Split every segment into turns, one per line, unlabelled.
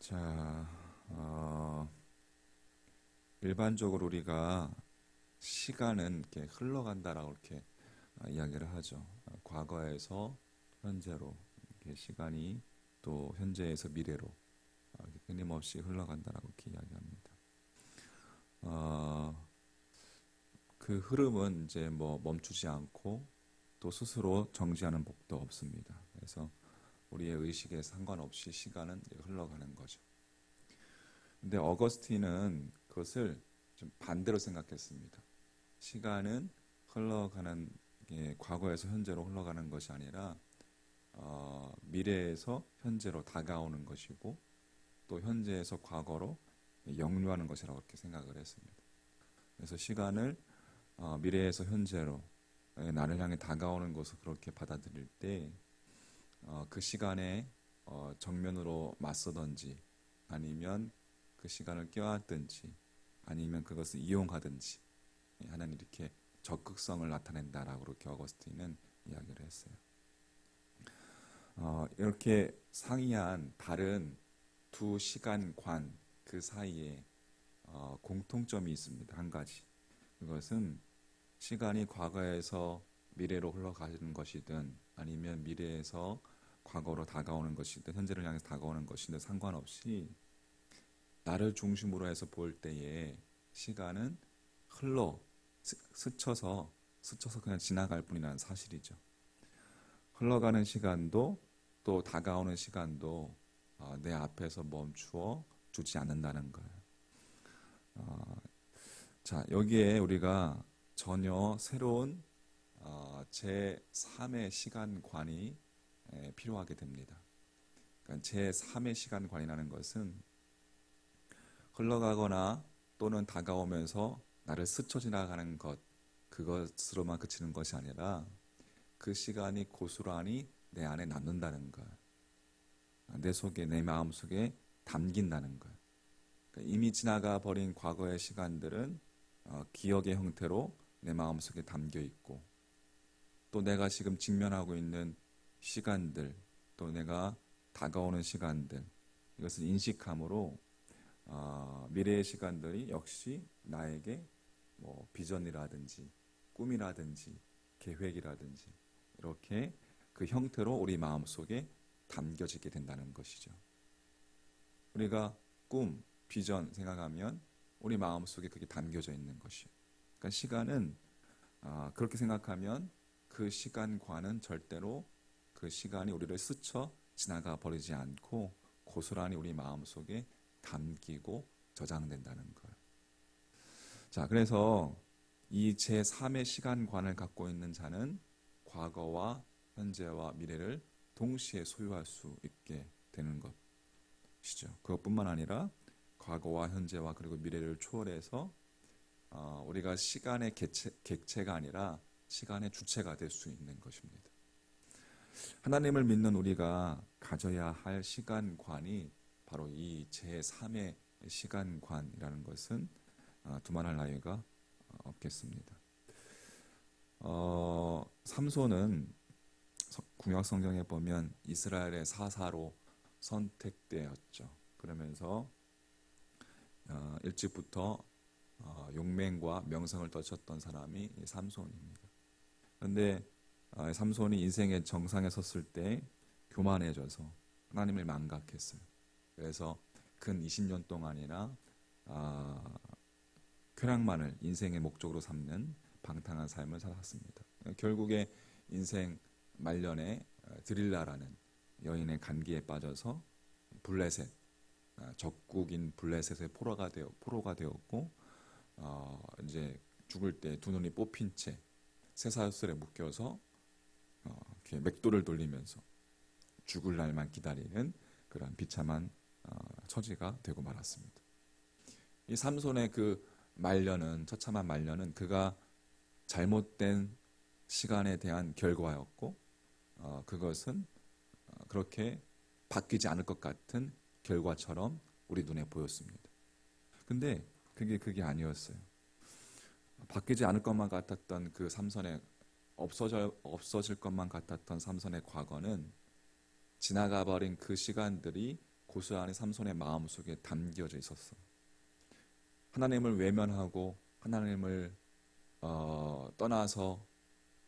자, 일반적으로 우리가 시간은 이렇게 흘러간다라고 이렇게 이야기를 하죠. 과거에서 현재로 이렇게 시간이 또 현재에서 미래로 이렇게 끊임없이 흘러간다라고 이렇게 이야기합니다. 어, 그 흐름은 이제 뭐 멈추지 않고 또 스스로 정지하는 법도 없습니다. 그래서 우리의 의식에 상관없이 시간은 흘러가는 거죠. 근데 어거스틴은 그것을 좀 반대로 생각했습니다. 시간은 흘러가는 게 과거에서 현재로 흘러가는 것이 아니라 미래에서 현재로 다가오는 것이고 또 현재에서 과거로 역류하는 것이라고 이렇게 생각을 했습니다. 그래서 시간을 미래에서 현재로 나를 향해 다가오는 것을 그렇게 받아들일 때 그 시간에 정면으로 맞서든지 아니면 그 시간을 껴안든지 아니면 그것을 이용하든지 하는 이렇게 적극성을 나타낸다라고 그렇게 어거스틴은 이야기를 했어요. 이렇게 상이한 다른 두 시간관 그 사이에 공통점이 있습니다. 한 가지. 그것은 시간이 과거에서 미래로 흘러가는 것이든 아니면 미래에서 과거로 다가오는 것이든 현재를 향해서 다가오는 것이든 상관없이 나를 중심으로 해서 볼 때에 시간은 흘러 스쳐서 그냥 지나갈 뿐이라는 사실이죠. 흘러가는 시간도 또 다가오는 시간도 내 앞에서 멈추어 주지 않는다는 거예요. 자, 여기에 우리가 전혀 새로운 제3의 시간관이 필요하게 됩니다. 그러니까 제3의 시간관이라는 것은 흘러가거나 또는 다가오면서 나를 스쳐 지나가는 것, 그것으로만 그치는 것이 아니라 그 시간이 고스란히 내 안에 남는다는 것, 내 속에, 내 마음 속에 담긴다는 것. 그러니까 이미 지나가 버린 과거의 시간들은 기억의 형태로 내 마음 속에 담겨 있고 또 내가 지금 직면하고 있는 시간들, 또 내가 다가오는 시간들, 이것을 인식함으로 미래의 시간들이 역시 나에게 뭐 비전이라든지 꿈이라든지 계획이라든지 이렇게 그 형태로 우리 마음속에 담겨지게 된다는 것이죠. 우리가 꿈, 비전 생각하면 우리 마음속에 그게 담겨져 있는 것이에요. 그러니까 시간은 그렇게 생각하면 그 시간과는 절대로 그 시간이 우리를 스쳐 지나가 버리지 않고 고스란히 우리 마음속에 담기고 저장된다는 거예요. 자, 그래서 이 제3의 시간관을 갖고 있는 자는 과거와 현재와 미래를 동시에 소유할 수 있게 되는 것이죠. 그것뿐만 아니라 과거와 현재와 그리고 미래를 초월해서 우리가 시간의 객체가 아니라 시간의 주체가 될 수 있는 것입니다. 하나님을 믿는 우리가 가져야 할 시간관이 바로 이 제3의 시간관이라는 것은 두말할 나위가 없겠습니다. 삼손은 구약 성경에 보면 이스라엘의 사사로 선택되었죠. 그러면서 일찍부터 용맹과 명성을 떨쳤던 사람이 삼손입니다. 그런데 삼손이 인생의 정상에 섰을 때 교만해져서 하나님을 망각했어요. 그래서 근 20년 동안이나 쾌락만을 인생의 목적으로 삼는 방탕한 삶을 살았습니다. 결국에 인생 말년에 드릴라라는 여인의 간기에 빠져서 블레셋, 적국인 블레셋의 포로가 되었고 이제 죽을 때 두 눈이 뽑힌 채 쇠사슬에 묶여서 맥도를 돌리면서 죽을 날만 기다리는 그런 비참한 처지가 되고 말았습니다. 이 삼손의 그 말년은 처참한 말년은 그가 잘못된 시간에 대한 결과였고 그것은 그렇게 바뀌지 않을 것 같은 결과처럼 우리 눈에 보였습니다. 근데 그게 아니었어요. 바뀌지 않을 것만 같았던 그 삼손의 없어질 것만 같았던 삼손의 과거는 지나가 버린 그 시간들이 고스란히 삼손의 마음속에 담겨져 있었어. 하나님을 외면하고 하나님을 떠나서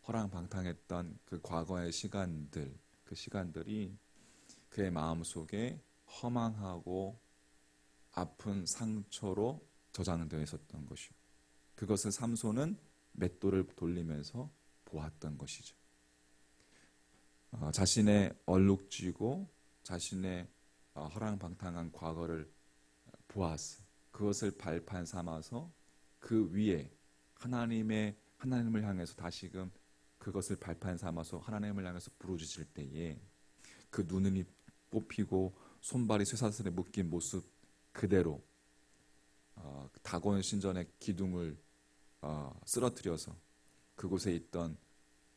허랑방탕했던 그 과거의 시간들, 그 시간들이 그의 마음속에 허망하고 아픈 상처로 저장되어 있었던 것이요. 그것을 삼손은 맷돌을 돌리면서 보았던 것이죠. 자신의 얼룩지고 자신의 허랑방탕한 과거를 보았어. 그것을 발판 삼아서 그 위에 하나님을 향해서 다시금 그것을 발판 삼아서 하나님을 향해서 부르짖을 때에 그 눈이 뽑히고 손발이 쇠사슬에 묶인 모습 그대로 다곤 신전의 기둥을 쓰러뜨려서 그곳에 있던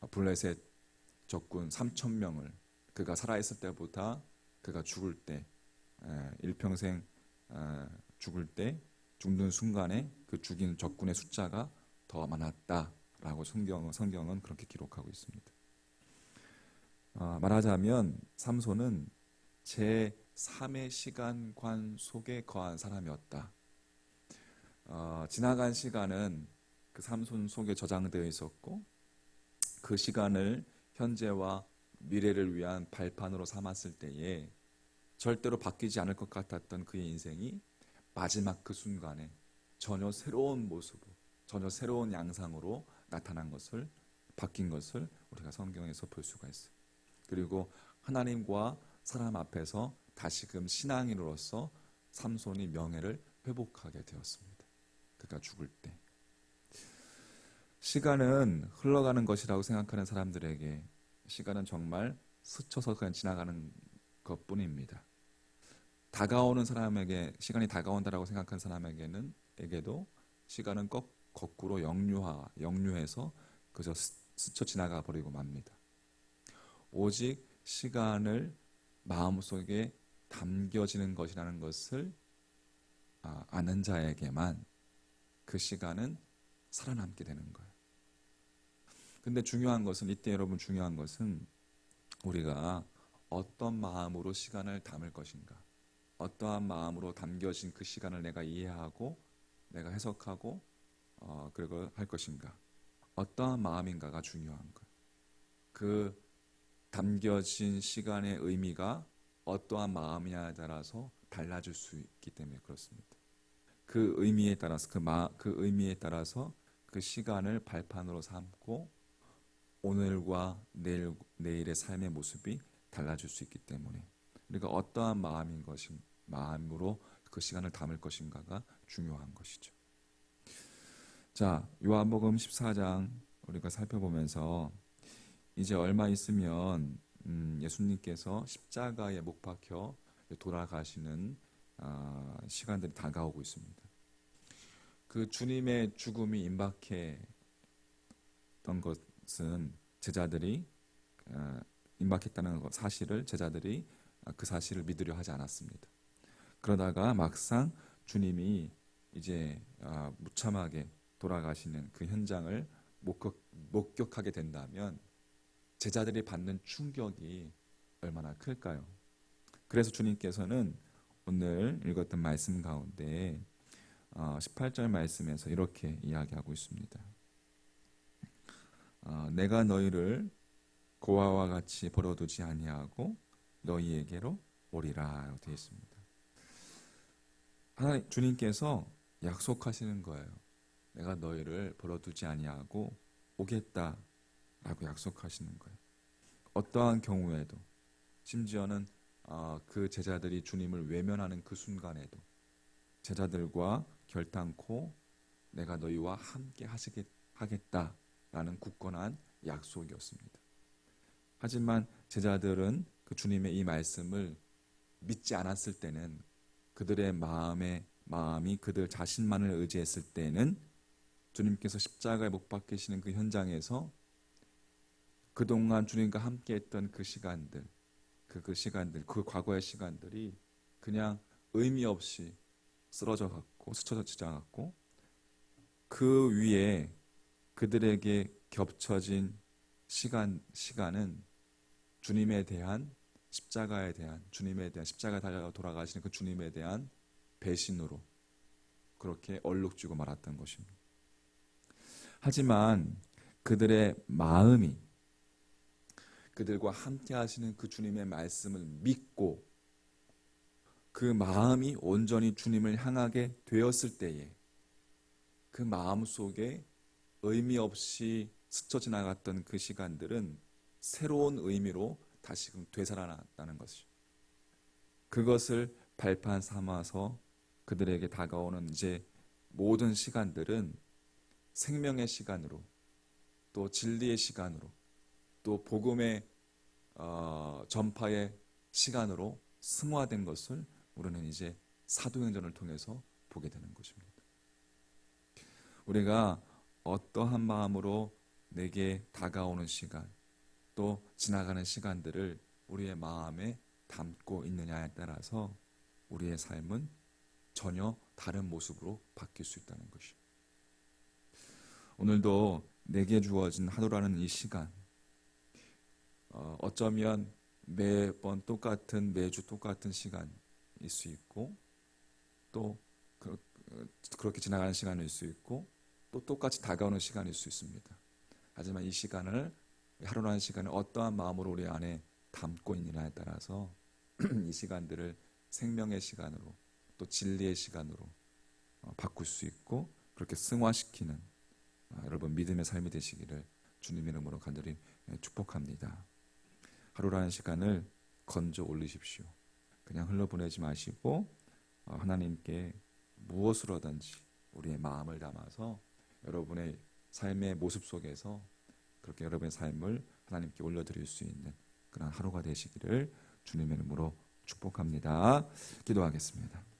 블레셋 적군 3천 명을 그가 살아있을 때보다 그가 죽을 때 일평생 죽을 때 죽는 순간에 그 죽인 적군의 숫자가 더 많았다라고 성경은 그렇게 기록하고 있습니다. 말하자면 삼손은 제3의 시간관 속에 거한 사람이었다. 지나간 시간은 그 삼손 속에 저장되어 있었고 그 시간을 현재와 미래를 위한 발판으로 삼았을 때에 절대로 바뀌지 않을 것 같았던 그의 인생이 마지막 그 순간에 전혀 새로운 모습으로, 전혀 새로운 양상으로 바뀐 것을 우리가 성경에서 볼 수가 있어요. 그리고 하나님과 사람 앞에서 다시금 신앙인으로서 삼손이 명예를 회복하게 되었습니다. 그가 죽을 때. 시간은 흘러가는 것이라고 생각하는 사람들에게 시간은 정말 스쳐서 그냥 지나가는 것뿐입니다. 다가오는 사람에게 시간이 다가온다라고 생각하는 사람에게도 시간은 거꾸로 역류해서 그저 스쳐 지나가 버리고 맙니다. 오직 시간을 마음속에 담겨지는 것이라는 것을 아는 자에게만 그 시간은 살아남게 되는 거예요. 근데 이때 여러분 중요한 것은 우리가 어떤 마음으로 시간을 담을 것인가, 어떠한 마음으로 담겨진 그 시간을 내가 이해하고 내가 해석하고 그걸 할 것인가, 어떠한 마음인가가 중요한 거예요. 그 담겨진 시간의 의미가 어떠한 마음이냐에 따라서 달라질 수 있기 때문에 그렇습니다. 그 의미에 따라서 그 시간을 발판으로 삼고 오늘과 내일의 삶의 모습이 달라질 수 있기 때문에 우리가 어떠한 마음으로 그 시간을 담을 것인가가 중요한 것이죠. 자, 요한복음 14장 우리가 살펴보면서 이제 얼마 있으면 예수님께서 십자가에 못 박혀 돌아가시는 시간들이 다가오고 있습니다. 그 주님의 죽음이 임박했던 것은 제자들이 임박했다는 사실을 제자들이 그 사실을 믿으려 하지 않았습니다. 그러다가 막상 주님이 이제 무참하게 돌아가시는 그 현장을 목격하게 된다면 제자들이 받는 충격이 얼마나 클까요? 그래서 주님께서는 오늘 읽었던 말씀 가운데 18절 말씀에서 이렇게 이야기하고 있습니다. 내가 너희를 고아와 같이 버려두지 아니하고 너희에게로 오리라 되어 있습니다. 주님께서 약속하시는 거예요. 내가 너희를 버려두지 아니하고 오겠다라고 약속하시는 거예요. 어떠한 경우에도 심지어는 그 제자들이 주님을 외면하는 그 순간에도 제자들과 결단코 내가 너희와 함께 하겠다라는 굳건한 약속이었습니다. 하지만 제자들은 그 주님의 이 말씀을 믿지 않았을 때는 그들의 마음이 그들 자신만을 의지했을 때는 주님께서 십자가에 못 박히시는 그 현장에서 그동안 주님과 함께했던 그 시간들, 그 과거의 시간들이 그냥 의미 없이 쓰러져 갔고 스쳐져 지나갔고 그 위에 그들에게 겹쳐진 시간은 주님에 대한 십자가에 대한 주님에 대한 십자가에 달려 돌아가시는 그 주님에 대한 배신으로 그렇게 얼룩지고 말았던 것입니다. 하지만 그들의 마음이 그들과 함께 하시는 그 주님의 말씀을 믿고 그 마음이 온전히 주님을 향하게 되었을 때에 그 마음 속에 의미 없이 스쳐 지나갔던 그 시간들은 새로운 의미로 다시금 되살아났다는 것이죠. 그것을 발판 삼아서 그들에게 다가오는 이제 모든 시간들은 생명의 시간으로 또 진리의 시간으로 또 복음의 전파의 시간으로 승화된 것을 우리는 이제 사도행전을 통해서 보게 되는 것입니다. 우리가 어떠한 마음으로 내게 다가오는 시간 또 지나가는 시간들을 우리의 마음에 담고 있느냐에 따라서 우리의 삶은 전혀 다른 모습으로 바뀔 수 있다는 것이죠. 오늘도 내게 주어진 하루라는 이 시간, 어쩌면 매번 똑같은 매주 똑같은 시간일 수 있고 또 그렇게 지나가는 시간일 수 있고 또 똑같이 다가오는 시간일 수 있습니다. 하지만 이 시간을 하루라는 시간을 어떠한 마음으로 우리 안에 담고 있느냐에 따라서 이 시간들을 생명의 시간으로 또 진리의 시간으로 바꿀 수 있고 그렇게 승화시키는 여러분 믿음의 삶이 되시기를 주님의 이름으로 간절히 축복합니다. 하루라는 시간을 건져 올리십시오. 그냥 흘러보내지 마시고 하나님께 무엇을 하든지 우리의 마음을 담아서 여러분의 삶의 모습 속에서 그렇게 여러분의 삶을 하나님께 올려드릴 수 있는 그런 하루가 되시기를 주님의 이름으로 축복합니다. 기도하겠습니다.